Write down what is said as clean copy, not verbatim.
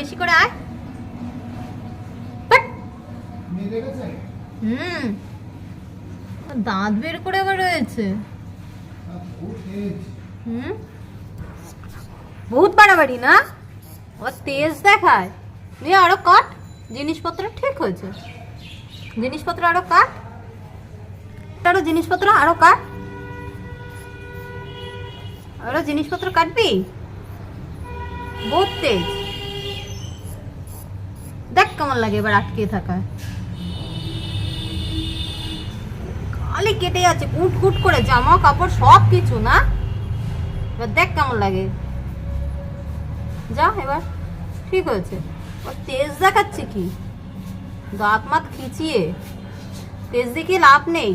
বেশি করে আয়। দাঁত বের করে আবার রয়েছে। বহুত বাড়াবাড়ি না, ও তেজ দেখায়। নিয়ে আরো কাট, জিনিসপত্র ঠিক হয়েছে, জিনিসপত্র আরো কাট, আরো জিনিসপত্র আরো কাট, আরো জিনিসপত্র কাটবি। বহুত তেজ, দেখ কেমন লাগে এবার আটকে থাকা। খালি কেটে যাচ্ছে কুট কুট করে, জামা কাপড় সব কিছু না। এবার দেখ কেমন লাগে, যা এবার ঠিক হয়েছে। তেজ দেখাচ্ছে কি, দাঁত মাত খিচিয়ে তেজ দেখিয়ে লাভ নেই।